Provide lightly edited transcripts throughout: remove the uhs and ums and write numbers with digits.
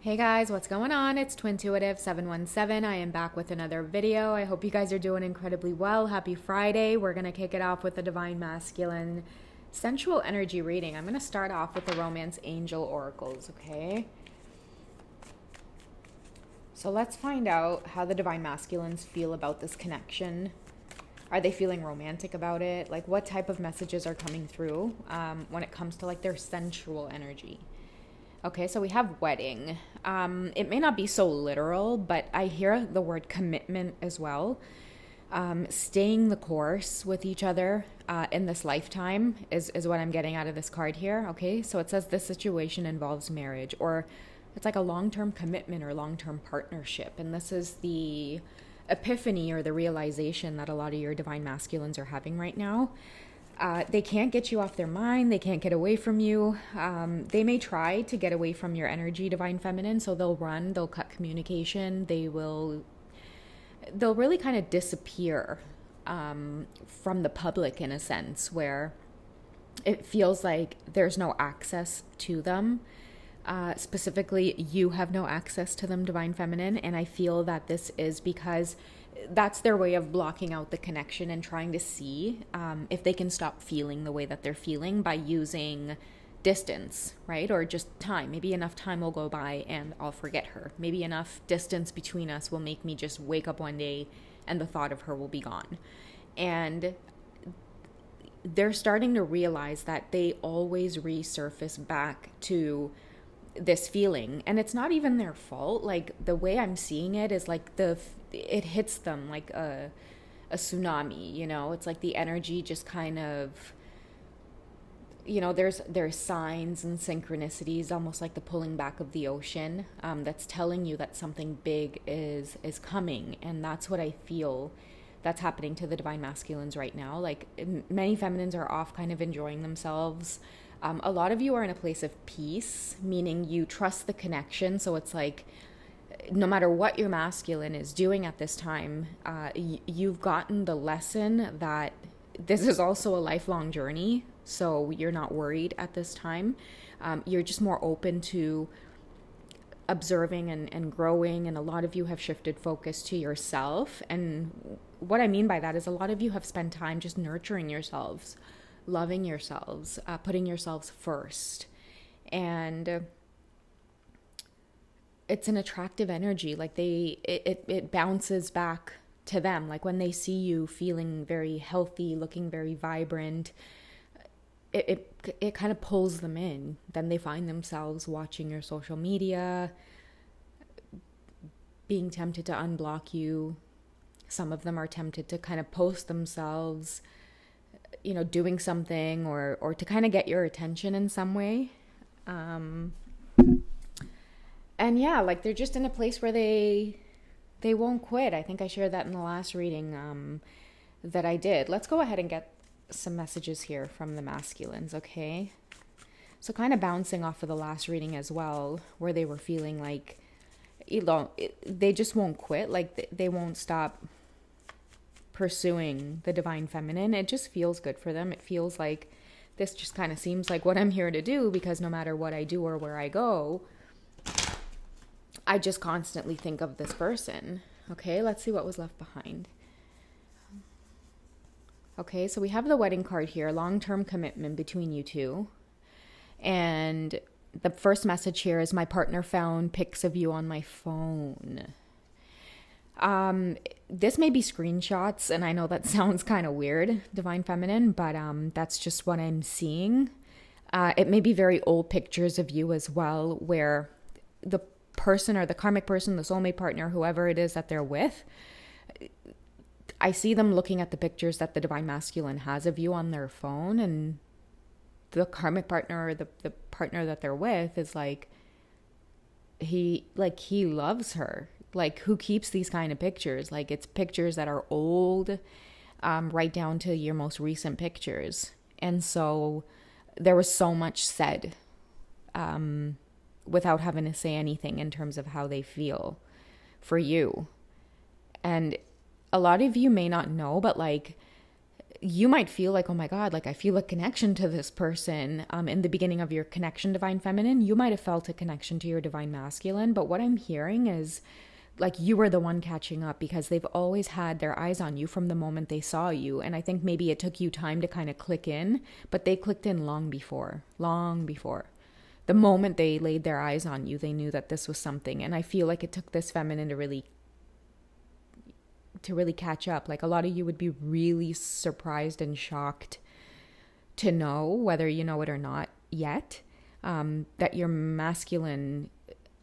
Hey guys, what's going on? It's Twintuitive717. I am back with another video. I hope you guys are doing incredibly well. Happy Friday. We're going to kick it off with the Divine Masculine Sensual Energy reading. I'm going to start off with the Romance Angel Oracles, okay? So let's find out how the Divine Masculines feel about this connection. Are they feeling romantic about it? Like, what type of messages are coming through when it comes to like their sensual energy? Okay, so we have wedding. It may not be so literal, but I hear the word commitment as well. Staying the course with each other in this lifetime is what I'm getting out of this card here. Okay, so it says this situation involves marriage, or it's like a long-term commitment or long-term partnership. And this is the epiphany or the realization that a lot of your divine masculines are having right now. They can't get you off their mind. They can't get away from you. They may try to get away from your energy, divine feminine. So they'll run, they'll cut communication. They'll really kind of disappear from the public in a sense, where it feels like there's no access to them. Specifically, you have no access to them, divine feminine. And I feel that this is because that's their way of blocking out the connection and trying to see if they can stop feeling the way that they're feeling by using distance, right? Or just time. Maybe enough time will go by and I'll forget her. Maybe enough distance between us will make me just wake up one day and the thought of her will be gone. And they're starting to realize that they always resurface back to this feeling, and it's not even their fault. Like, the way I'm seeing it is like it hits them like a tsunami, you know? It's like the energy just kind of, you know, there's signs and synchronicities, almost like the pulling back of the ocean, that's telling you that something big is coming. And that's what I feel that's happening to the divine masculines right now. Like, many feminines are off kind of enjoying themselves. A lot of you are in a place of peace, meaning you trust the connection. So it's like, no matter what your masculine is doing at this time, you've gotten the lesson that this is also a lifelong journey. So you're not worried at this time. You're just more open to observing and growing. And a lot of you have shifted focus to yourself. And what I mean by that is a lot of you have spent time just nurturing yourselves, loving yourselves, putting yourselves first. And it's an attractive energy. Like, it bounces back to them. Like, when they see you feeling very healthy, looking very vibrant, it kind of pulls them in. Then they find themselves watching your social media, being tempted to unblock you. Some of them are tempted to kind of post themselves, you know, doing something or to kind of get your attention in some way. And yeah, like, they're just in a place where they won't quit. I think I shared that in the last reading that I did. Let's go ahead and get some messages here from the masculines, okay? So kind of bouncing off of the last reading as well, where they were feeling like, you know, they just won't quit. Like, they won't stop pursuing the divine feminine. It just feels good for them. It feels like this just kind of seems like what I'm here to do, because no matter what I do or where I go, I just constantly think of this person. Okay, let's see what was left behind. Okay, so we have the wedding card here, long-term commitment between you two. And the first message here is, my partner found pics of you on my phone. This may be screenshots, and I know that sounds kind of weird, divine feminine, but that's just what I'm seeing. It may be very old pictures of you as well, where the person or the karmic person, the soulmate partner, whoever it is that they're with, I see them looking at the pictures that the divine masculine has of you on their phone, and the karmic partner or the partner that they're with is like, he loves her. Like, who keeps these kind of pictures? Like, it's pictures that are old, right down to your most recent pictures. And so there was so much said without having to say anything in terms of how they feel for you. And a lot of you may not know, but like, you might feel like, oh my God, like I feel a connection to this person. In the beginning of your connection, divine feminine, you might have felt a connection to your divine masculine. But what I'm hearing is like you were the one catching up because they've always had their eyes on you from the moment they saw you. And I think maybe it took you time to kind of click in, but they clicked in long before, long before. The moment they laid their eyes on you, they knew that this was something. And I feel like it took this feminine to really catch up. Like a lot of you would be really surprised and shocked to know, whether you know it or not yet, that your masculine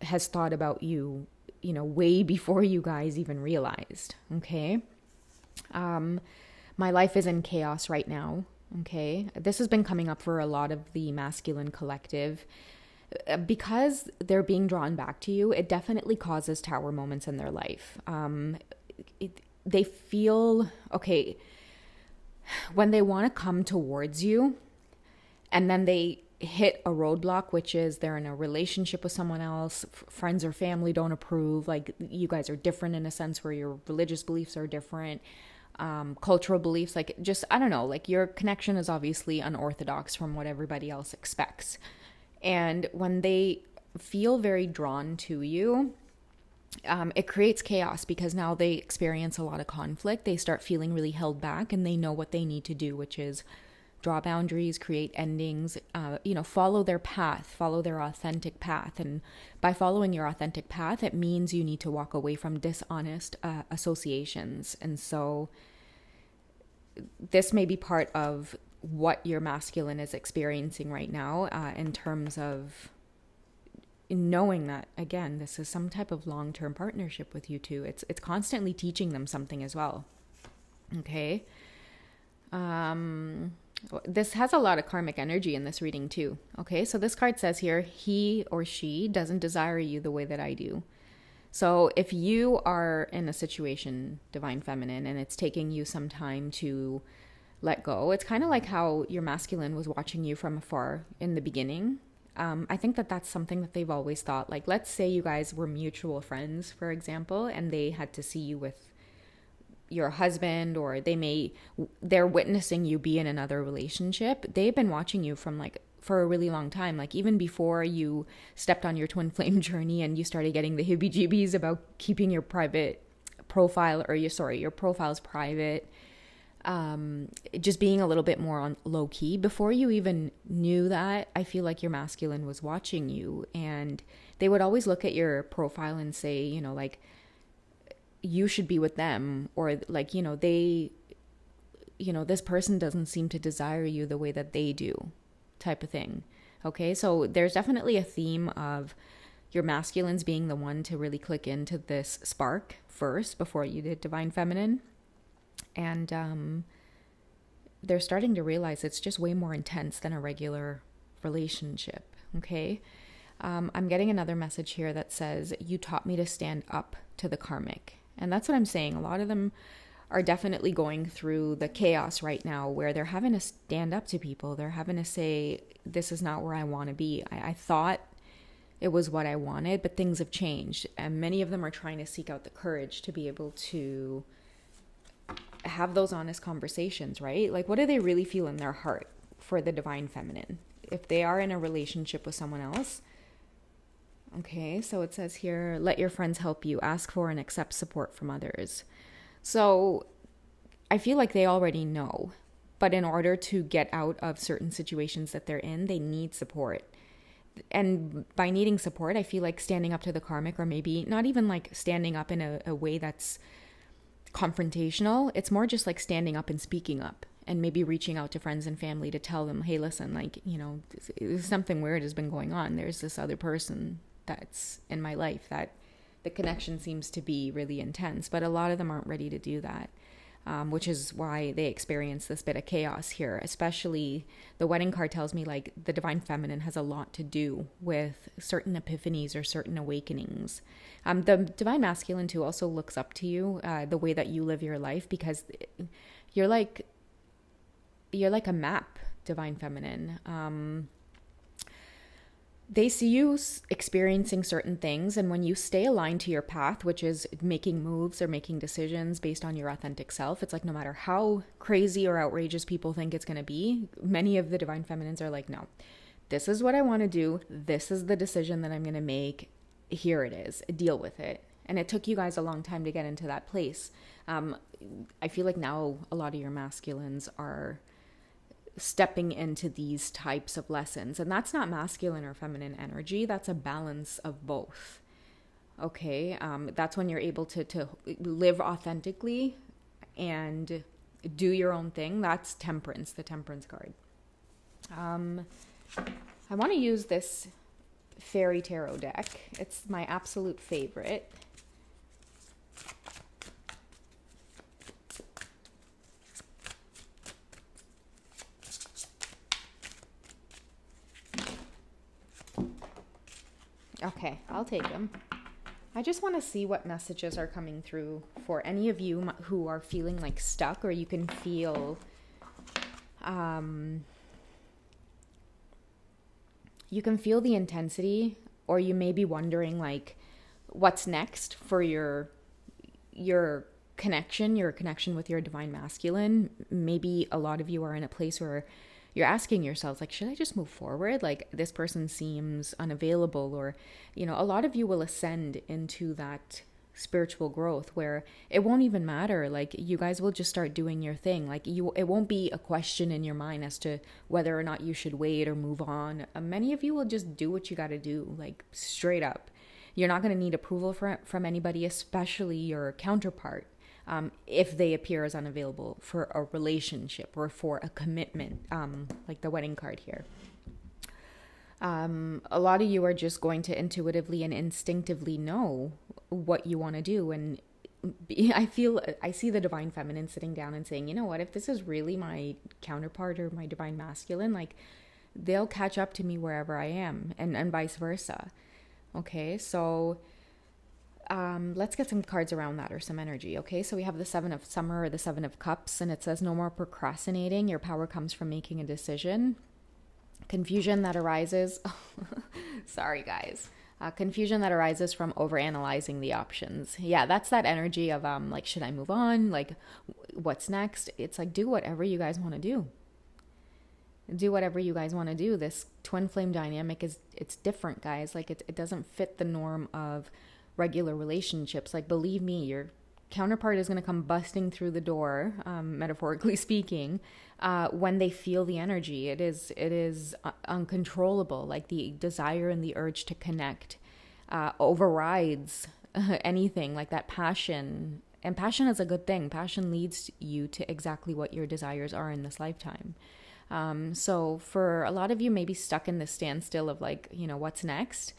has thought about you, you know, way before you guys even realized. Okay. My life is in chaos right now. Okay. This has been coming up for a lot of the masculine collective. Because they're being drawn back to you, it definitely causes tower moments in their life. They feel, okay, when they want to come towards you and then they hit a roadblock, which is they're in a relationship with someone else, friends or family don't approve, like you guys are different in a sense where your religious beliefs are different, cultural beliefs, like just, I don't know, like your connection is obviously unorthodox from what everybody else expects. And when they feel very drawn to you, it creates chaos because now they experience a lot of conflict. They start feeling really held back and they know what they need to do, which is draw boundaries, create endings, follow their path, follow their authentic path. And by following your authentic path, it means you need to walk away from dishonest associations. And so this may be part of what your masculine is experiencing right now, in terms of knowing that, again, this is some type of long-term partnership with you two. It's constantly teaching them something as well. Okay. This has a lot of karmic energy in this reading too. Okay. So this card says here, he or she doesn't desire you the way that I do. So if you are in a situation, divine feminine, and it's taking you some time to let go, it's kind of like how your masculine was watching you from afar in the beginning. I think that that's something that they've always thought. Like, let's say you guys were mutual friends, for example, and they had to see you with your husband, or they're witnessing you be in another relationship. They've been watching you for a really long time. Like even before you stepped on your twin flame journey and you started getting the heebie-jeebies about keeping your private profile, or your profile's private, just being a little bit more on low key. Before you even knew that, I feel like your masculine was watching you, and they would always look at your profile and say, like, you should be with them, or like, this person doesn't seem to desire you the way that they do, type of thing. Okay. So there's definitely a theme of your masculines being the one to really click into this spark first before you did divine feminine. And they're starting to realize it's just way more intense than a regular relationship. Okay. I'm getting another message here that says, you taught me to stand up to the karmic. And that's what I'm saying. A lot of them are definitely going through the chaos right now where they're having to stand up to people. They're having to say, this is not where I want to be. I thought it was what I wanted, but things have changed. And many of them are trying to seek out the courage to be able to have those honest conversations, right? Like, what do they really feel in their heart for the divine feminine if they are in a relationship with someone else? Okay, so it says here, let your friends help you, ask for and accept support from others. So I feel like they already know, but in order to get out of certain situations that they're in, they need support. And by needing support, I feel like standing up to the karmic, or maybe not even like standing up in a way that's confrontational. It's more just like standing up and speaking up, and maybe reaching out to friends and family to tell them, hey, listen, like, something weird has been going on. There's this other person that's in my life that the connection seems to be really intense, but a lot of them aren't ready to do that, which is why they experience this bit of chaos here. Especially the wedding card tells me like the divine feminine has a lot to do with certain epiphanies or certain awakenings. The divine masculine too also looks up to you, the way that you live your life, because you're like a map, divine feminine. They see you experiencing certain things, and when you stay aligned to your path, which is making moves or making decisions based on your authentic self, it's like no matter how crazy or outrageous people think it's going to be, many of the divine feminines are like, no, this is what I want to do. This is the decision that I'm going to make. Here it is. Deal with it. And it took you guys a long time to get into that place. I feel like now a lot of your masculines are stepping into these types of lessons, and that's not masculine or feminine energy. That's a balance of both. Okay. That's when you're able to live authentically and do your own thing. That's temperance, the temperance card. I want to use this fairy tarot deck. It's my absolute favorite. Okay, I'll take them. I just want to see what messages are coming through for any of you who are feeling like stuck, or you can feel the intensity, or you may be wondering like what's next for your connection with your divine masculine. Maybe a lot of you are in a place where you're asking yourselves, like, should I just move forward? Like, this person seems unavailable, or, a lot of you will ascend into that spiritual growth where it won't even matter. Like, you guys will just start doing your thing. Like, it won't be a question in your mind as to whether or not you should wait or move on. Many of you will just do what you got to do, like, straight up. You're not going to need approval from anybody, especially your counterpart. If they appear as unavailable for a relationship or for a commitment, like the wedding card here. A lot of you are just going to intuitively and instinctively know what you want to do. And I see the divine feminine sitting down and saying, you know what, if this is really my counterpart or my divine masculine, like they'll catch up to me wherever I am, and vice versa. Okay, so let's get some cards around that, or some energy. Okay, so we have the Seven of Summer, or the Seven of Cups, and it says no more procrastinating. Your power comes from making a decision. Confusion that arises sorry guys, confusion that arises from overanalyzing the options. Yeah, that's that energy of like, should I move on? Like, what's next? It's like, do whatever you guys want to do. Do whatever you guys want to do. This twin flame dynamic it's different, guys. Like, it doesn't fit the norm of regular relationships. Like, believe me, your counterpart is going to come busting through the door, metaphorically speaking, when they feel the energy. It is uncontrollable. Like, the desire and the urge to connect overrides anything. Like, that passion, and passion is a good thing. Passion leads you to exactly what your desires are in this lifetime. So for a lot of you, maybe stuck in this standstill of like, what's next?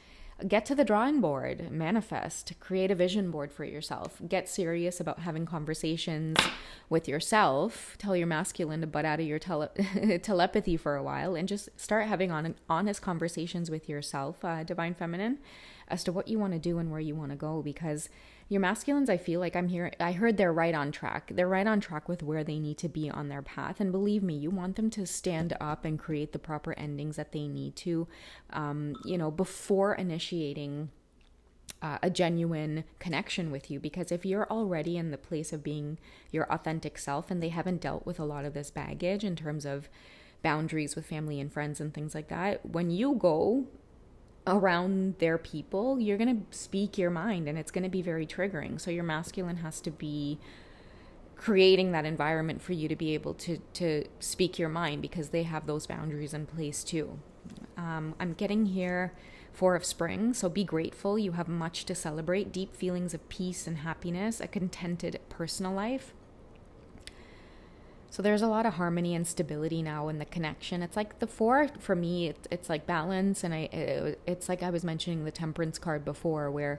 Get to the drawing board, manifest, create a vision board for yourself, get serious about having conversations with yourself, tell your masculine to butt out of your telepathy for a while, and just start having honest conversations with yourself, divine feminine, as to what you want to do and where you want to go. Because your masculines, I feel like I heard they're right on track. They're right on track with where they need to be on their path. And believe me, you want them to stand up and create the proper endings that they need to, before initiating a genuine connection with you. Because if you're already in the place of being your authentic self, and they haven't dealt with a lot of this baggage in terms of boundaries with family and friends and things like that, when you go around their people, you're going to speak your mind, and it's going to be very triggering. So your masculine has to be creating that environment for you to be able to speak your mind, because they have those boundaries in place too. I'm getting here Four of Spring, so be grateful. You have much to celebrate, deep feelings of peace and happiness, a contented personal life. So there's a lot of harmony and stability now in the connection. It's like the Four, for me, it's like balance. And it's like I was mentioning the Temperance card before, where,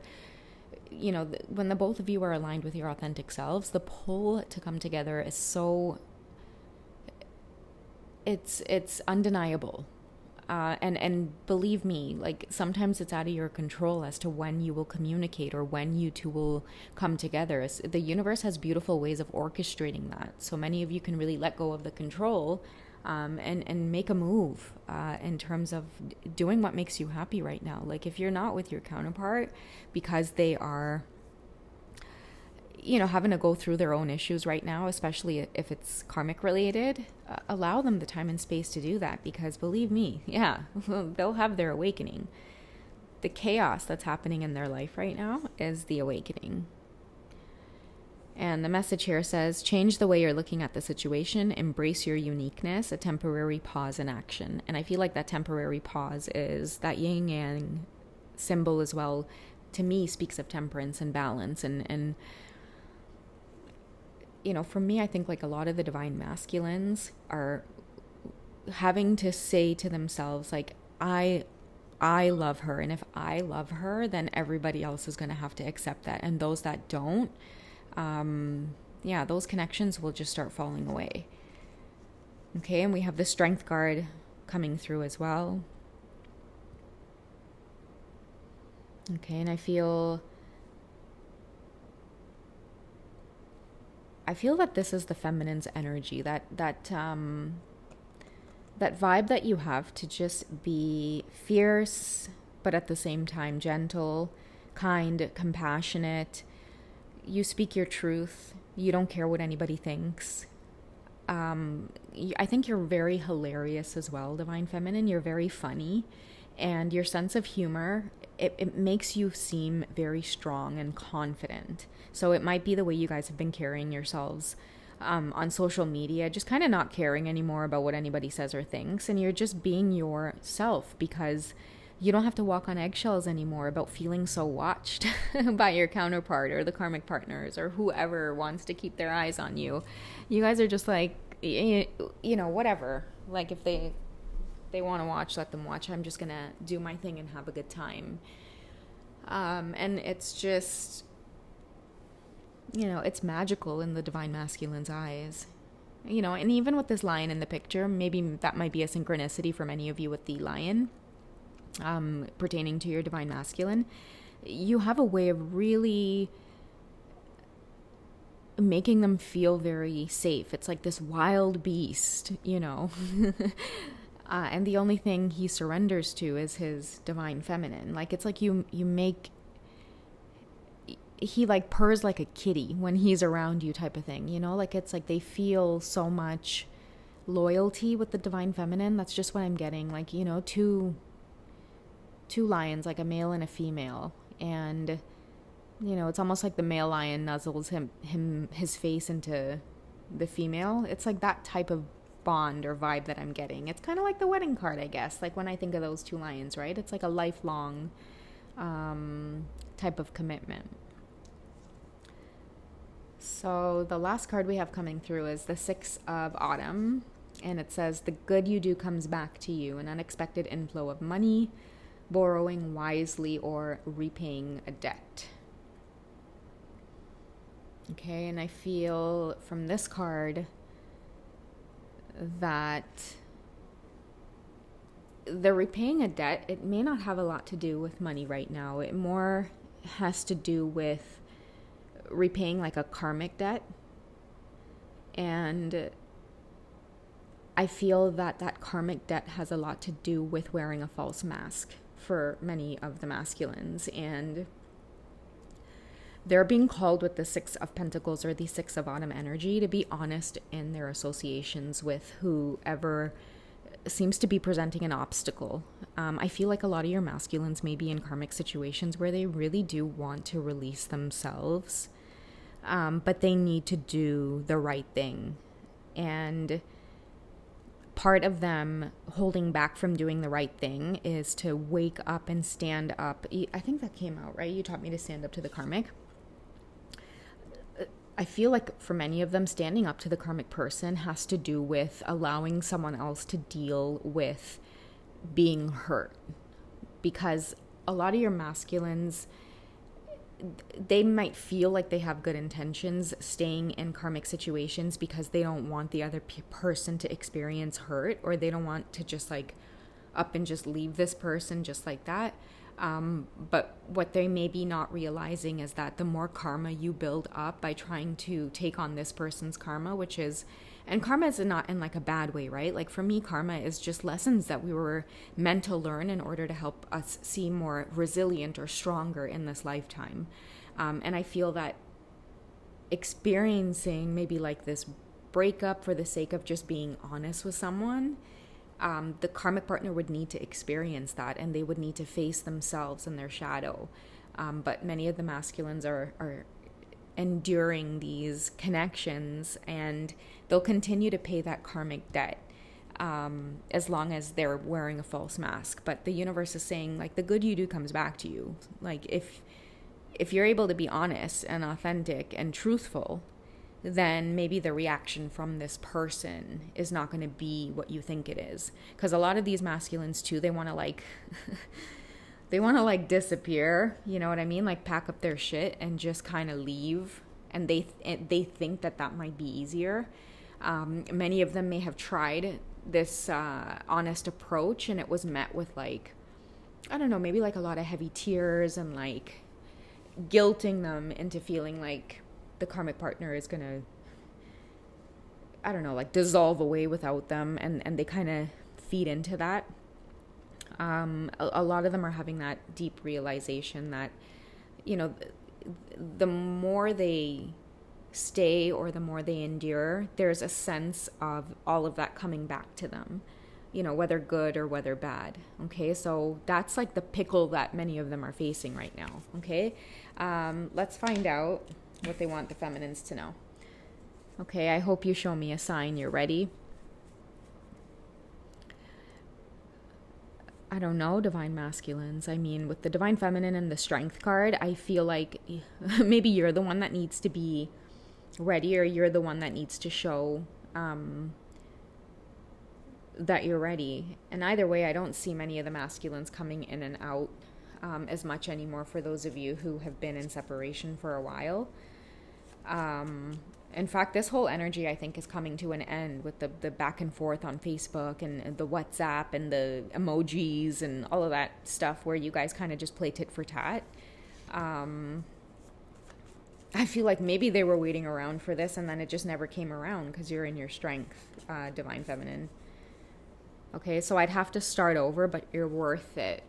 when the both of you are aligned with your authentic selves, the pull to come together is so, it's undeniable. And believe me, like, sometimes it's out of your control as to when you will communicate or when you two will come together. The universe has beautiful ways of orchestrating that. So many of you can really let go of the control and make a move in terms of doing what makes you happy right now. Like if you're not with your counterpart because they are, having to go through their own issues right now, especially if it's karmic related, allow them the time and space to do that, because believe me, they'll have their awakening. The chaos that's happening in their life right now is the awakening. And the message here says, change the way you're looking at the situation, embrace your uniqueness, a temporary pause in action. And I feel like that temporary pause is that yin yang symbol as well, to me, speaks of temperance and balance. And for me, I think like a lot of the divine masculines are having to say to themselves, like, I love her. And if I love her, then everybody else is going to have to accept that. And those that don't, those connections will just start falling away. Okay, and we have the Strength card coming through as well. Okay, and I feel that this is the feminine's energy, that vibe that you have to just be fierce, but at the same time gentle, kind, compassionate. You speak your truth. You don't care what anybody thinks. I think you're very hilarious as well, Divine Feminine. You're very funny. And your sense of humor, it makes you seem very strong and confident. So it might be the way you guys have been carrying yourselves on social media, just kind of not caring anymore about what anybody says or thinks. And you're just being yourself, because you don't have to walk on eggshells anymore about feeling so watched by your counterpart or the karmic partners or whoever wants to keep their eyes on you. You guys are just like, whatever. Like if they want to watch, let them watch. I'm just going to do my thing and have a good time. And it's just, it's magical in the divine masculine's eyes. And even with this lion in the picture, maybe that might be a synchronicity for many of you with the lion. Pertaining to your divine masculine, you have a way of really making them feel very safe. It's like this wild beast, and the only thing he surrenders to is his divine feminine. Like it's like he like purrs like a kitty when he's around you, type of thing, like it's like they feel so much loyalty with the divine feminine. That's just what I'm getting. Like, two lions, like a male and a female, and it's almost like the male lion nuzzles his face into the female. It's like that type of bond or vibe that I'm getting. It's kind of like the wedding card, I guess, like when I think of those two lions, right? It's like a lifelong type of commitment. So the last card we have coming through is the Six of Autumn, and it says, the good you do comes back to you, an unexpected inflow of money, borrowing wisely, or repaying a debt. Okay, and I feel from this card that the repaying a debt, it may not have a lot to do with money right now. It more has to do with repaying like a karmic debt. And I feel that karmic debt has a lot to do with wearing a false mask for many of the masculines, and they're being called with the Six of Pentacles or the Six of Autumn energy to be honest in their associations with whoever seems to be presenting an obstacle. I feel like a lot of your masculines may be in karmic situations where they really do want to release themselves, but they need to do the right thing. And part of them holding back from doing the right thing is to wake up and stand up. I think that came out, right? You taught me to stand up to the karmic. I feel like for many of them, standing up to the karmic person has to do with allowing someone else to deal with being hurt. Because a lot of your masculines, they might feel like they have good intentions staying in karmic situations because they don't want the other person to experience hurt, or they don't want to just like up and just leave this person just like that. But what they may be not realizing is that the more karma you build up by trying to take on this person's karma, which is And karma is not in like a bad way, right? Like for me, karma is just lessons that we were meant to learn in order to help us see more resilient or stronger in this lifetime. And I feel that experiencing maybe like this breakup for the sake of just being honest with someone, the karmic partner would need to experience that, and they would need to face themselves and their shadow. But many of the masculines are enduring these connections, and they'll continue to pay that karmic debt as long as they're wearing a false mask. But the universe is saying, like, the good you do comes back to you. Like, if you're able to be honest and authentic and truthful, then maybe the reaction from this person is not going to be what you think it is. Because a lot of these masculines too, they want to like they want to like disappear, you know what I mean? Like pack up their shit and just kind of leave. And they think that that might be easier. Many of them may have tried this honest approach, and it was met with like, I don't know, maybe like a lot of heavy tears and like guilting them into feeling like the karmic partner is gonna, I don't know, like dissolve away without them, and they kind of feed into that. A lot of them are having that deep realization that, you know, the more they stay or the more they endure, there's a sense of all of that coming back to them, you know, whether good or whether bad. Okay, so that's like the pickle that many of them are facing right now. Okay, let's find out what they want the feminines to know. Okay, I hope you show me a sign you're ready. I don't know, divine masculines. I mean, with the divine feminine and the strength card, I feel like maybe you're the one that needs to be ready, or you're the one that needs to show that you're ready. And either way, I don't see many of the masculines coming in and out as much anymore for those of you who have been in separation for a while. In fact, this whole energy, I think, is coming to an end with the back and forth on Facebook and the WhatsApp and the emojis and all of that stuff where you guys kind of just play tit for tat. I feel like maybe they were waiting around for this and then it just never came around because you're in your strength, divine feminine. Okay, so I'd have to start over, but you're worth it.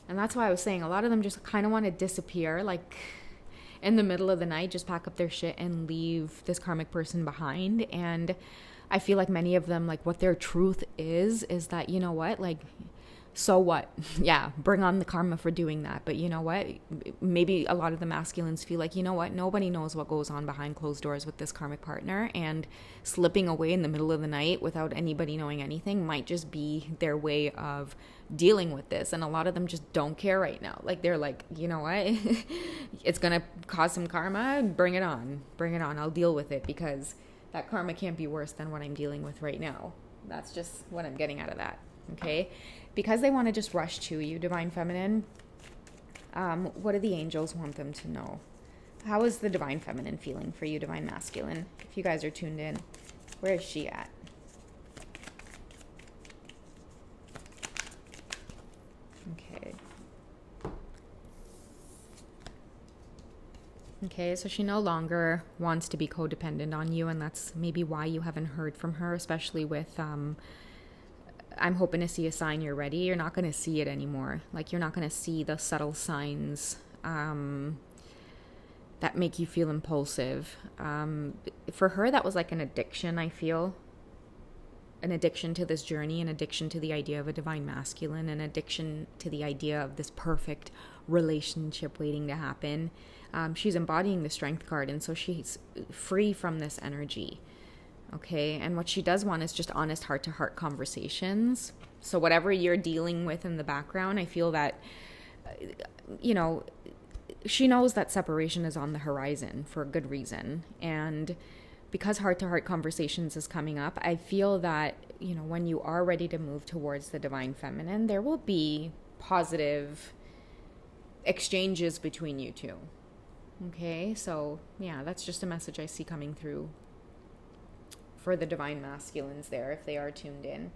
And that's why I was saying a lot of them just kind of want to disappear, like in the middle of the night, just pack up their shit and leave this karmic person behind. And I feel like many of them, like what their truth is that, you know what, like, so what? Yeah, bring on the karma for doing that. But you know what? Maybe a lot of the masculines feel like, you know what? Nobody knows what goes on behind closed doors with this karmic partner, and slipping away in the middle of the night without anybody knowing anything might just be their way of dealing with this. And a lot of them just don't care right now. Like, they're like, you know what? It's going to cause some karma. Bring it on. Bring it on. I'll deal with it, because that karma can't be worse than what I'm dealing with right now. That's just what I'm getting out of that. Okay? Because they want to just rush to you, divine feminine, what do the angels want them to know? How is the divine feminine feeling for you, divine masculine? If you guys are tuned in, where is she at? Okay. Okay, so she no longer wants to be codependent on you, and that's maybe why you haven't heard from her, especially with I'm hoping to see a sign you're ready. You're not going to see it anymore. Like, you're not going to see the subtle signs that make you feel impulsive. For her, that was like an addiction, I feel. An addiction to this journey, an addiction to the idea of a divine masculine, an addiction to the idea of this perfect relationship waiting to happen. She's embodying the strength card, and so she's free from this energy. Okay, and what she does want is just honest heart-to-heart conversations. So whatever you're dealing with in the background, I feel that, you know, she knows that separation is on the horizon for a good reason. And because heart-to-heart conversations is coming up, I feel that, you know, when you are ready to move towards the divine feminine, there will be positive exchanges between you two. Okay, so yeah, that's just a message I see coming through for the divine masculines there, if they are tuned in.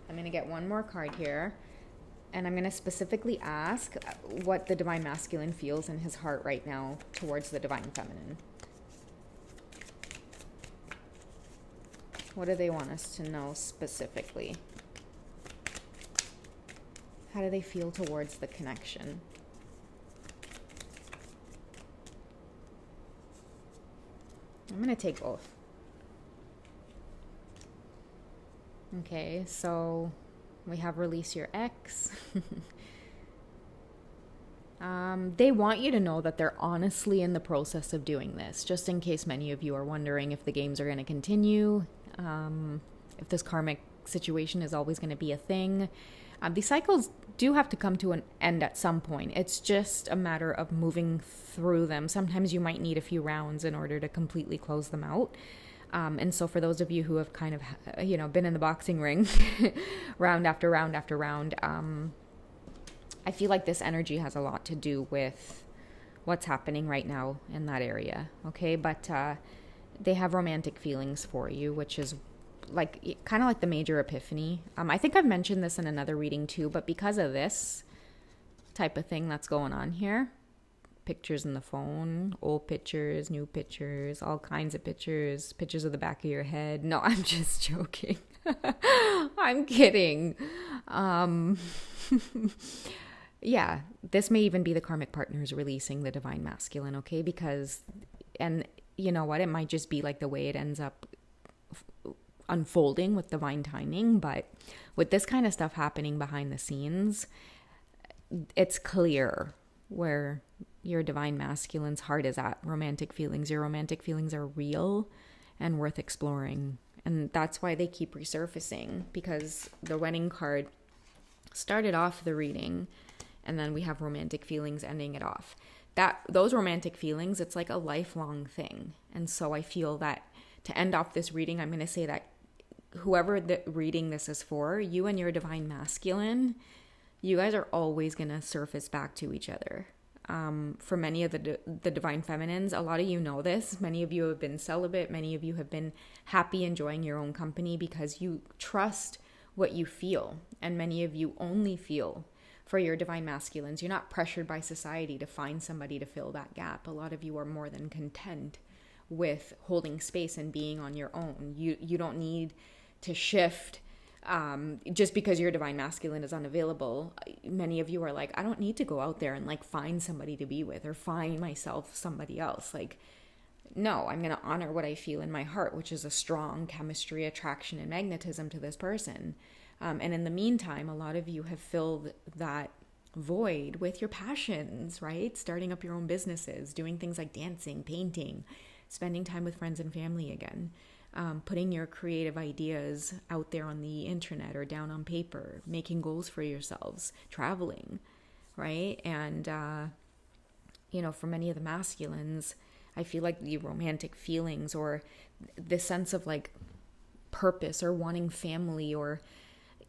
I'm going to get one more card here, and I'm going to specifically ask what the divine masculine feels in his heart right now towards the divine feminine. What do they want us to know specifically? How do they feel towards the connection? I'm going to take both. Okay, so we have release your ex. They want you to know that they're honestly in the process of doing this, just in case many of you are wondering if the games are going to continue, if this karmic situation is always going to be a thing. These cycles do have to come to an end at some point. It's just a matter of moving through them. Sometimes you might need a few rounds in order to completely close them out. And so for those of you who have kind of, been in the boxing ring round after round after round, I feel like this energy has a lot to do with what's happening right now in that area. Okay. But, they have romantic feelings for you, which is kind of like the major epiphany. I think I've mentioned this in another reading too, but because of this type of thing that's going on here, pictures in the phone, old pictures, new pictures, all kinds of pictures of the back of your head. No, I'm just joking. I'm kidding. Yeah, this may even be the karmic partners releasing the divine masculine, okay? Because, and you know what, it might just be like the way it ends up unfolding with divine timing, but with this kind of stuff happening behind the scenes, it's clear where your divine masculine's heart is at. Romantic feelings, your romantic feelings are real and worth exploring, and that's why they keep resurfacing, because the wedding card started off the reading, and then we have romantic feelings ending it off. Those romantic feelings, it's like a lifelong thing. And so I feel that to end off this reading, I'm going to say that whoever the reading this is for, you and your divine masculine, you guys are always going to surface back to each other. For many of the divine feminines, a lot of you know this. Many of you have been celibate. Many of you have been happy enjoying your own company because you trust what you feel. And many of you only feel for your divine masculines. You're not pressured by society to find somebody to fill that gap. A lot of you are more than content with holding space and being on your own. You don't need to shift just because your divine masculine is unavailable. Many of you are like, I don't need to go out there and like find somebody to be with or find myself somebody else. Like, no, I'm going to honor what I feel in my heart, which is a strong chemistry, attraction, and magnetism to this person. And in the meantime, a lot of you have filled that void with your passions, right? Starting up your own businesses, doing things like dancing, painting, spending time with friends and family again, putting your creative ideas out there on the internet or down on paper, making goals for yourselves, traveling, right? And, for many of the masculines, I feel like the romantic feelings or the sense of like purpose or wanting family or,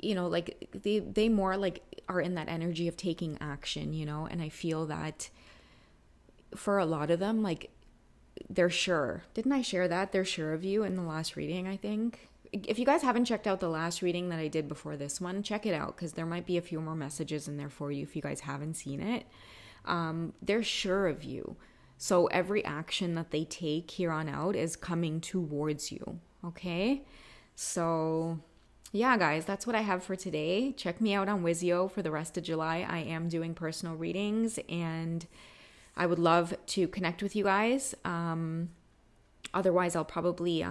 like they more like are in that energy of taking action, and I feel that for a lot of them, like they're sure. Didn't I share that? They're sure of you in the last reading, I think. If you guys haven't checked out the last reading that I did before this one, check it out because there might be a few more messages in there for you if you guys haven't seen it. They're sure of you. So every action that they take here on out is coming towards you, okay? So yeah, guys, that's what I have for today. Check me out on Wizio for the rest of July. I am doing personal readings, and I would love to connect with you guys. Otherwise, I'll probably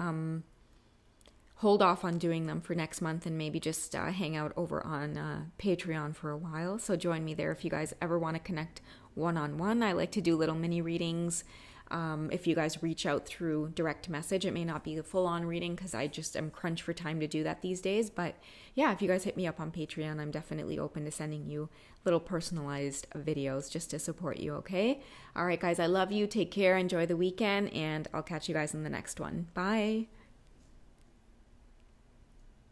hold off on doing them for next month and maybe just hang out over on Patreon for a while. So join me there if you guys ever want to connect one-on-one. I like to do little mini readings. If you guys reach out through direct message, it may not be a full-on reading because I just am crunched for time to do that these days. But yeah, if you guys hit me up on Patreon, I'm definitely open to sending you little personalized videos just to support you, okay? All right, guys, I love you. Take care. Enjoy the weekend, and I'll catch you guys in the next one. Bye.